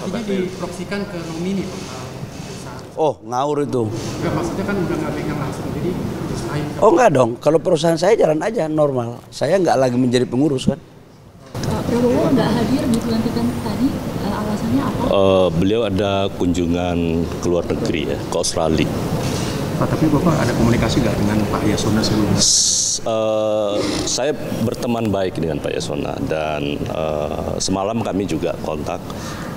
Artinya diproksikan ke nomini, Pak. Oh, ngawur itu. Enggak, maksudnya kan udah nggak pegang langsung, jadi diserahin. Oh enggak dong, kalau perusahaan saya jalan aja normal. Saya nggak lagi menjadi pengurus kan. Pak Prabowo nggak hadir di pelantikan tadi, alasannya apa? Beliau ada kunjungan ke luar negeri ya, ke Australia. Pak, tapi Bapak ada komunikasi nggak dengan Pak Yasona sebelumnya? Saya berteman baik dengan Pak Yasona dan semalam kami juga kontak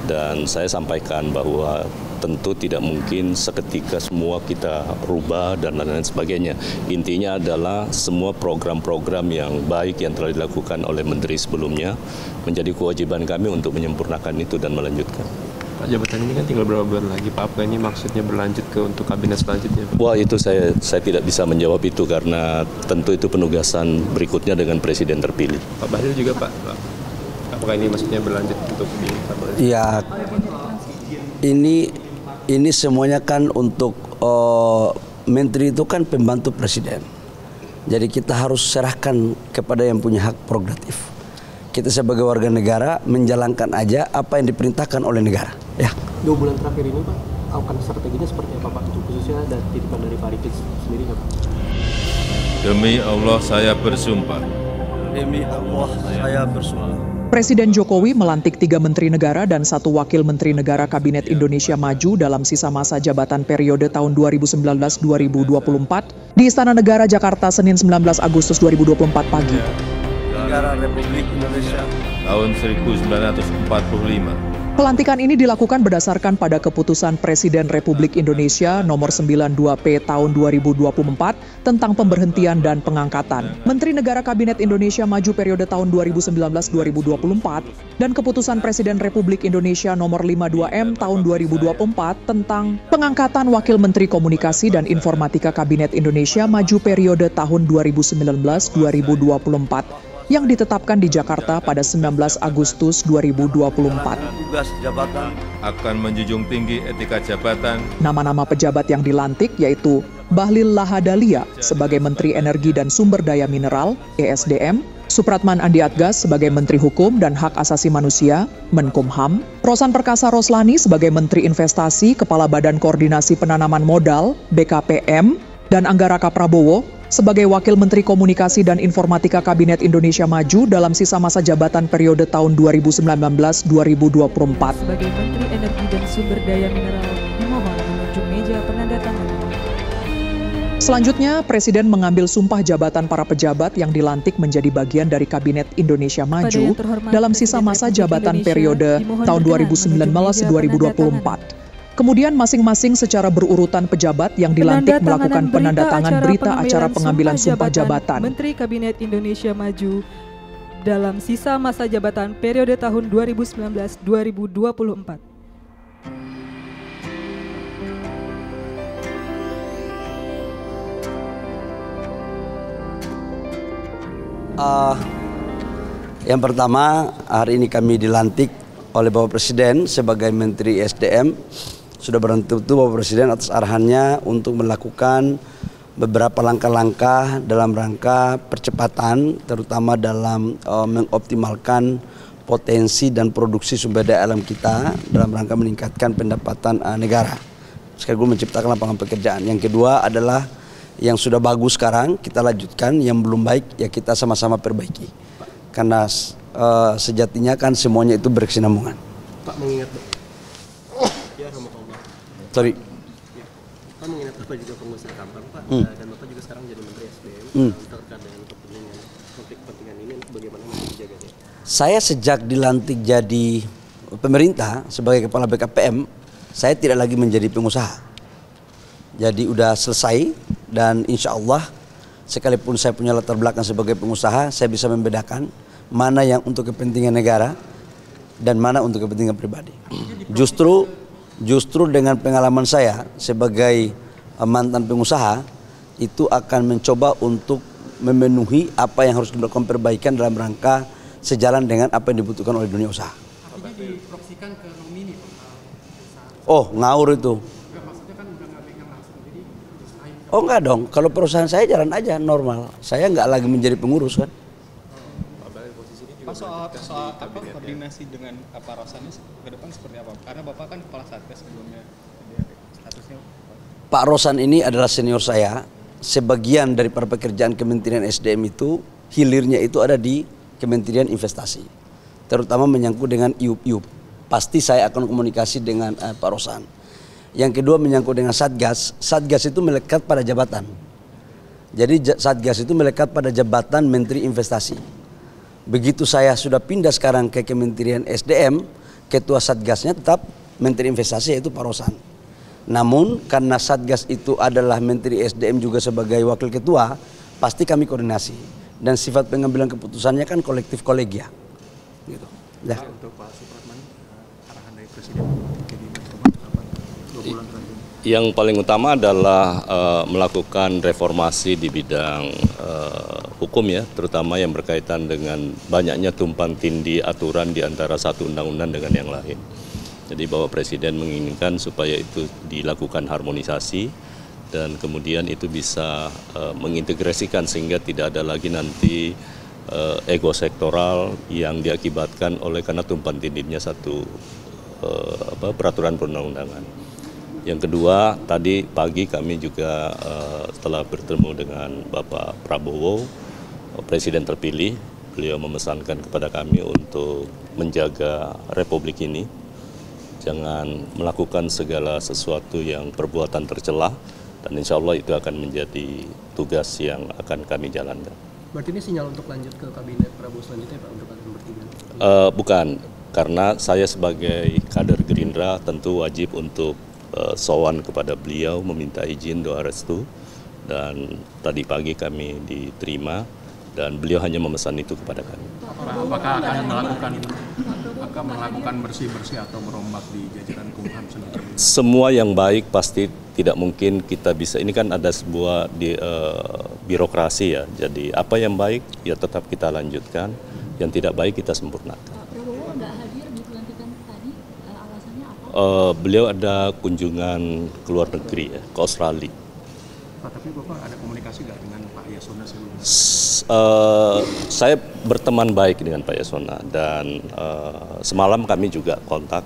dan saya sampaikan bahwa tentu tidak mungkin seketika semua kita rubah dan lain-lain sebagainya. Intinya adalah semua program-program yang baik yang telah dilakukan oleh menteri sebelumnya menjadi kewajiban kami untuk menyempurnakan itu dan melanjutkan. Pak, jabatan ini kan tinggal berapa bulan lagi, Pak? Apa ini maksudnya berlanjut ke untuk kabinet selanjutnya, Pak? Wah, itu saya tidak bisa menjawab itu karena tentu itu penugasan berikutnya dengan presiden terpilih. Pak Bahlil juga, Pak. Apakah ini maksudnya berlanjut untuk di kabinet? Iya, ini semuanya kan untuk menteri itu kan pembantu presiden. Jadi kita harus serahkan kepada yang punya hak prerogatif. Kita sebagai warga negara menjalankan aja apa yang diperintahkan oleh negara. Ya. 2 bulan terakhir ini, Pak, akan strateginya seperti apa, Pak? Untuk khususnya dan titipan dari Pak Rifit sendiri, Pak? Demi Allah saya bersumpah. Demi Allah saya bersumpah. Presiden Jokowi melantik 3 menteri negara dan 1 wakil menteri negara Kabinet Indonesia Maju dalam sisa masa jabatan periode tahun 2019-2024 di Istana Negara Jakarta Senin 19 Agustus 2024 pagi. Negara Republik Indonesia Tahun 1945. Pelantikan ini dilakukan berdasarkan pada keputusan Presiden Republik Indonesia nomor 92P tahun 2024 tentang pemberhentian dan pengangkatan Menteri Negara Kabinet Indonesia Maju periode tahun 2019-2024 dan keputusan Presiden Republik Indonesia nomor 52M tahun 2024 tentang pengangkatan Wakil Menteri Komunikasi dan Informatika Kabinet Indonesia Maju periode tahun 2019-2024 yang ditetapkan di Jakarta pada 19 Agustus 2024. Tugas jabatan Akan menjunjung tinggi etika jabatan. Nama-nama pejabat yang dilantik yaitu Bahlil Lahadalia sebagai Menteri Energi dan Sumber Daya Mineral (ESDM), Supratman Andi Atgas sebagai Menteri Hukum dan Hak Asasi Manusia (Menkumham), Rosan Perkasa Roslani sebagai Menteri Investasi Kepala Badan Koordinasi Penanaman Modal (BKPM), dan Anggaraka Prabowo sebagai Wakil Menteri Komunikasi dan Informatika Kabinet Indonesia Maju dalam sisa masa jabatan periode tahun 2019-2024. Sebagai Menteri Energi dan Sumber Daya Mineral, dimohon menunjuk meja penandatanganan. Selanjutnya, Presiden mengambil sumpah jabatan para pejabat yang dilantik menjadi bagian dari Kabinet Indonesia Maju dalam sisa masa jabatan periode tahun 2019-2024. Kemudian masing-masing secara berurutan pejabat yang dilantik melakukan penandatangan berita acara pengambilan sumpah jabatan Menteri Kabinet Indonesia Maju dalam sisa masa jabatan periode tahun 2019-2024. Yang pertama, hari ini kami dilantik oleh Bapak Presiden sebagai Menteri SDM. Sudah bertentu Bapak Presiden atas arahannya untuk melakukan beberapa langkah-langkah dalam rangka percepatan, terutama dalam mengoptimalkan potensi dan produksi sumber daya alam kita dalam rangka meningkatkan pendapatan negara, sekaligus menciptakan lapangan pekerjaan. Yang kedua adalah yang sudah bagus sekarang kita lanjutkan, yang belum baik ya kita sama-sama perbaiki. Karena sejatinya kan semuanya itu berkesinambungan. Pak, mengingat ya rahmatullah. Sorry. Ya. Pak, mengingat Bapak juga pengusaha tambang, Pak, dan Bapak juga sekarang jadi Menteri SDM, terkait dengan konflik kepentingan ini bagaimana menjaganya? Saya sejak dilantik jadi pemerintah sebagai Kepala BKPM, saya tidak lagi menjadi pengusaha. Jadi udah selesai dan insya Allah sekalipun saya punya latar belakang sebagai pengusaha, saya bisa membedakan mana yang untuk kepentingan negara dan mana untuk kepentingan pribadi. Justru dengan pengalaman saya sebagai mantan pengusaha itu akan mencoba untuk memenuhi apa yang harus dilakukan perbaikan dalam rangka sejalan dengan apa yang dibutuhkan oleh dunia usaha. Artinya diproksikan ke nomini, Pak. Oh, ngawur itu. Enggak, maksudnya kan udah nggak pegang langsung, jadi diserahin. Oh enggak dong, kalau perusahaan saya jalan aja normal. Saya nggak lagi menjadi pengurus kan. Pak, soal apa koordinasi dengan Pak Rosannya ke depan seperti apa? Karena Bapak kan kepala Satgas sebelumnya, statusnya. Pak Rosan ini adalah senior saya. Sebagian dari pekerjaan Kementerian SDM itu hilirnya itu ada di Kementerian Investasi, terutama menyangkut dengan IUP. Pasti saya akan komunikasi dengan Pak Rosan. Yang kedua menyangkut dengan Satgas. Satgas itu melekat pada jabatan. Jadi Satgas itu melekat pada jabatan Menteri Investasi. Begitu saya sudah pindah sekarang ke Kementerian SDM, ketua Satgasnya tetap Menteri Investasi yaitu Pak Rosan. Namun karena Satgas itu adalah Menteri SDM juga sebagai wakil ketua, pasti kami koordinasi. Dan sifat pengambilan keputusannya kan kolektif kolegia. Gitu. Ya. Untuk Pak Supratman, arahan dari Presiden jadi kapan? 2 bulan terakhir. Yang paling utama adalah melakukan reformasi di bidang hukum ya, terutama yang berkaitan dengan banyaknya tumpang tindih aturan di antara satu undang-undang dengan yang lain. Jadi Bapak Presiden menginginkan supaya itu dilakukan harmonisasi dan kemudian itu bisa mengintegrasikan sehingga tidak ada lagi nanti ego sektoral yang diakibatkan oleh karena tumpang tindihnya satu peraturan perundang-undangan. Yang kedua, tadi pagi kami juga setelah bertemu dengan Bapak Prabowo, Presiden terpilih, beliau memesankan kepada kami untuk menjaga Republik ini, jangan melakukan segala sesuatu yang perbuatan tercela, dan insya Allah itu akan menjadi tugas yang akan kami jalankan. Berarti ini sinyal untuk lanjut ke kabinet Prabowo selanjutnya Pak, untuk akan bertiga? Bukan, karena saya sebagai kader Gerindra tentu wajib untuk sowan kepada beliau, meminta izin doa restu, dan tadi pagi kami diterima dan beliau hanya memesan itu kepada kami. Apakah akan melakukan bersih-bersih atau merombak di jajaran Kumham sendiri? Semua yang baik pasti tidak mungkin kita bisa, ini kan ada sebuah birokrasi ya, jadi apa yang baik ya tetap kita lanjutkan, yang tidak baik kita sempurnakan. Prabowo nggak hadir di pelantikan tadi, alasannya apa? Beliau ada kunjungan ke luar negeri ya, ke Australia. Pak, tapi Bapak ada komunikasi nggak dengan Pak Yasona sebelumnya? Saya berteman baik dengan Pak Yasona dan semalam kami juga kontak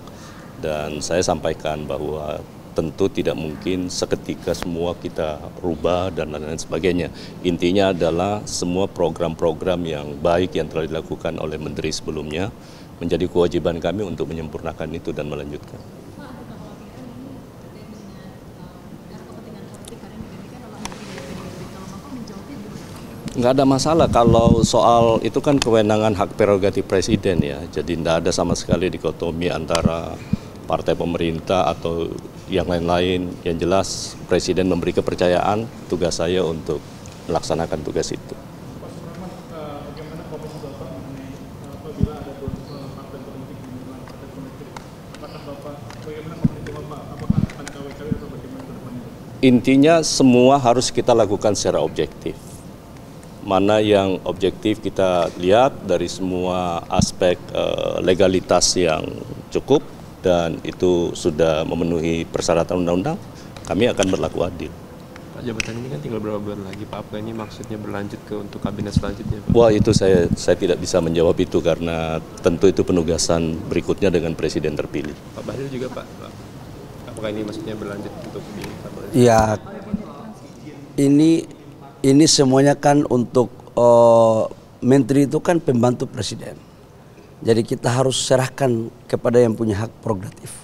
dan saya sampaikan bahwa tentu tidak mungkin seketika semua kita rubah dan lain-lain sebagainya. Intinya adalah semua program-program yang baik yang telah dilakukan oleh Menteri sebelumnya menjadi kewajiban kami untuk menyempurnakan itu dan melanjutkan. Nggak ada masalah kalau soal itu kan kewenangan hak prerogatif Presiden ya. Jadi tidak ada sama sekali dikotomi antara partai pemerintah atau yang lain-lain. Yang jelas Presiden memberi kepercayaan, tugas saya untuk melaksanakan tugas itu. Intinya semua harus kita lakukan secara objektif. Mana yang objektif kita lihat dari semua aspek legalitas yang cukup dan itu sudah memenuhi persyaratan undang-undang, kami akan berlaku adil. Pak, jabatan ini kan tinggal berapa bulan lagi Pak, apa ini maksudnya berlanjut ke untuk kabinet selanjutnya Pak? Wah, itu saya tidak bisa menjawab itu karena tentu itu penugasan berikutnya dengan Presiden terpilih. Pak Bahlil juga Pak, apakah ini maksudnya berlanjut untuk di kabinet? Ya, ini semuanya kan untuk menteri itu kan pembantu presiden. Jadi kita harus serahkan kepada yang punya hak prerogatif.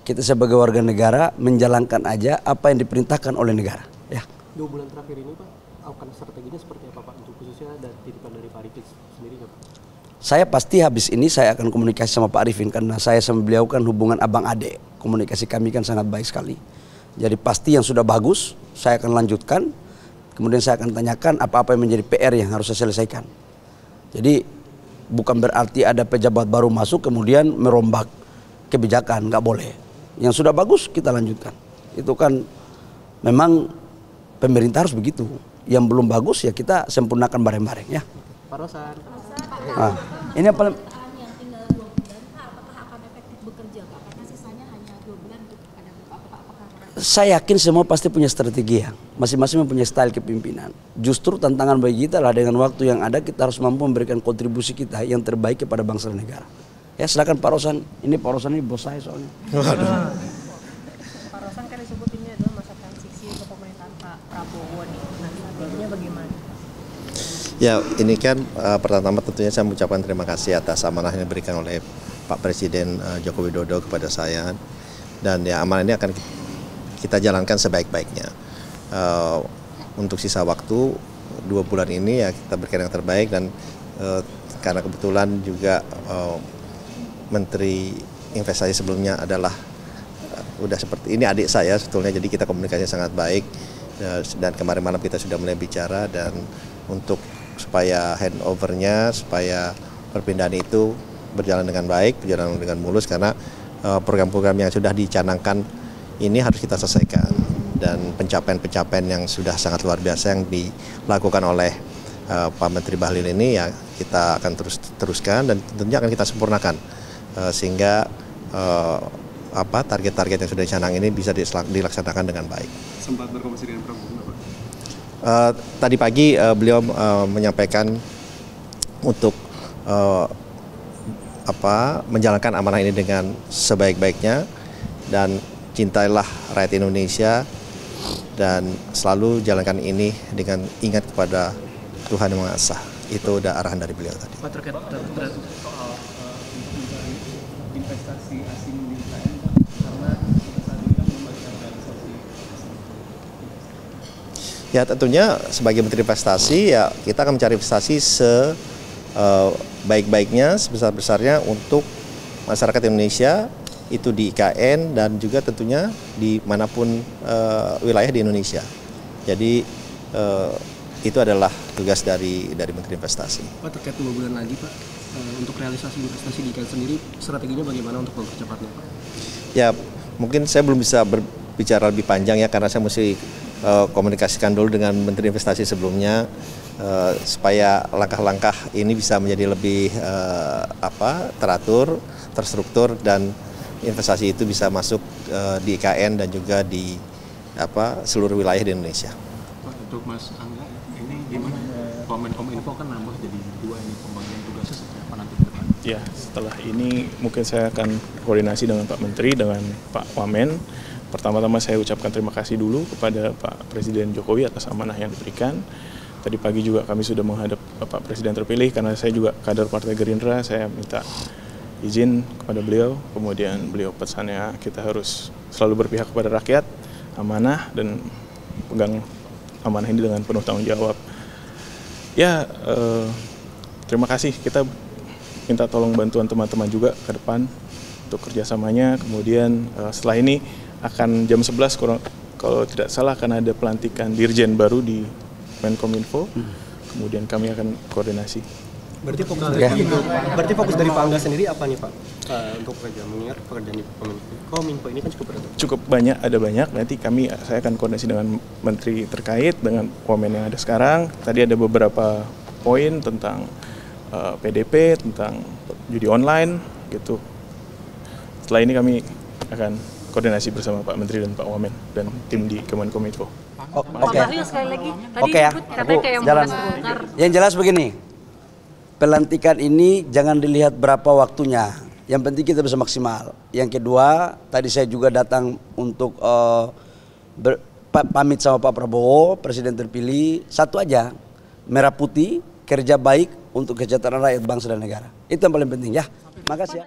Kita sebagai warga negara menjalankan aja apa yang diperintahkan oleh negara. Ya. 2 bulan terakhir ini Pak, akan strateginya seperti apa Pak, untuk khususnya dari titipan dari Pak Arifin sendiri Pak? Saya pasti habis ini saya akan komunikasi sama Pak Arifin karena saya sama beliau kan hubungan abang adek. Komunikasi kami kan sangat baik sekali. Jadi pasti yang sudah bagus saya akan lanjutkan. Kemudian saya akan tanyakan apa-apa yang menjadi PR yang harus saya selesaikan. Jadi bukan berarti ada pejabat baru masuk kemudian merombak kebijakan, nggak boleh. Yang sudah bagus kita lanjutkan. Itu kan memang pemerintah harus begitu. Yang belum bagus ya kita sempurnakan bareng-bareng ya. Pak Rosan. Nah, ini yang paling Yang tinggal 2 bulan, apakah akan efektif bekerja Pak? Karena sisanya hanya 2 bulan untuk pada apakah saya yakin semua pasti punya strategi ya. Masing-masing mempunyai style kepemimpinan. Justru tantangan bagi kita lah dengan waktu yang ada kita harus mampu memberikan kontribusi kita yang terbaik kepada bangsa dan negara. Ya silakan Pak Rosan. Ini Pak Rosan ini bos saya soalnya. Pak Rosan kan disebut ini adalah masa transisi untuk pemerintahan Pak Prabowo nih. Nah, strateginya bagaimana? Ya, ini kan pertama tentunya saya mengucapkan terima kasih atas amanah yang diberikan oleh Pak Presiden Joko Widodo kepada saya. Dan ya amanah ini akan kita jalankan sebaik-baiknya. Untuk sisa waktu 2 bulan ini ya kita berikan yang terbaik, dan karena kebetulan juga Menteri Investasi sebelumnya adalah udah seperti ini adik saya sebetulnya, jadi kita komunikasinya sangat baik, dan kemarin malam kita sudah mulai bicara, dan untuk supaya handovernya, supaya perpindahan itu berjalan dengan baik, berjalan dengan mulus, karena program-program yang sudah dicanangkan ini harus kita selesaikan, dan pencapaian-pencapaian yang sudah sangat luar biasa yang dilakukan oleh Pak Menteri Bahlil ini ya kita akan teruskan, dan tentunya akan kita sempurnakan sehingga target-target yang sudah dicanang ini bisa dilaksanakan dengan baik. Sempat berkomunikasi dengan Prabowo Pak? Tadi pagi beliau menyampaikan untuk menjalankan amanah ini dengan sebaik-baiknya, dan cintailah rakyat Indonesia dan selalu jalankan ini dengan ingat kepada Tuhan Yang Maha Esa. Itu udah arahan dari beliau tadi. Pak, terkait soal investasi asing di IKN, karena saat ini kan belum ada realisasi. Ya tentunya sebagai Menteri Investasi ya kita akan mencari investasi sebaik-baiknya, sebesar-besarnya untuk masyarakat Indonesia, itu di IKN dan juga tentunya di manapun wilayah di Indonesia. Jadi itu adalah tugas dari Menteri Investasi. Pak, terkait 2 bulan lagi Pak, untuk realisasi investasi di IKN sendiri, strateginya bagaimana untuk mempercepatnya Pak? Ya mungkin saya belum bisa berbicara lebih panjang ya, karena saya mesti komunikasikan dulu dengan Menteri Investasi sebelumnya, supaya langkah-langkah ini bisa menjadi lebih teratur, terstruktur, dan investasi itu bisa masuk di IKN dan juga di seluruh wilayah di Indonesia. Pak, untuk Mas Angga, ini gimana? Kominfo kan nambah jadi 2 ini, pembagian tugasnya seperti apa nanti ke depan? Ya, setelah ini mungkin saya akan koordinasi dengan Pak Menteri, dengan Pak Wamen. Pertama-tama saya ucapkan terima kasih dulu kepada Pak Presiden Jokowi atas amanah yang diberikan. Tadi pagi juga kami sudah menghadap Bapak Presiden terpilih, karena saya juga kader Partai Gerindra, saya minta izin kepada beliau, kemudian beliau pesannya kita harus selalu berpihak kepada rakyat, amanah, dan pegang amanah ini dengan penuh tanggung jawab. Ya, terima kasih, kita minta tolong bantuan teman-teman juga ke depan untuk kerjasamanya. Kemudian setelah ini akan jam 11 kalau tidak salah akan ada pelantikan Dirjen baru di Menkominfo, kemudian kami akan koordinasi. Berarti fokus dari Pak Angga sendiri apa nih Pak untuk pekerjaan, mengingat pekerjaan di Kominfo ini kan cukup berat? Cukup banyak, ada banyak. Nanti saya akan koordinasi dengan menteri terkait, dengan Wamen yang ada sekarang. Tadi ada beberapa poin tentang PDP, tentang judi online gitu. Setelah ini kami akan koordinasi bersama Pak Menteri dan Pak Wamen dan tim di Kemenkominfo. Oke. Sekali lagi, Oke ya, aku jalan. Yang jelas begini, pelantikan ini jangan dilihat berapa waktunya, yang penting kita bisa maksimal. Yang kedua, tadi saya juga datang untuk pamit sama Pak Prabowo, Presiden terpilih, satu aja, merah putih, kerja baik untuk kesejahteraan rakyat bangsa dan negara. Itu yang paling penting ya. Makasih ya.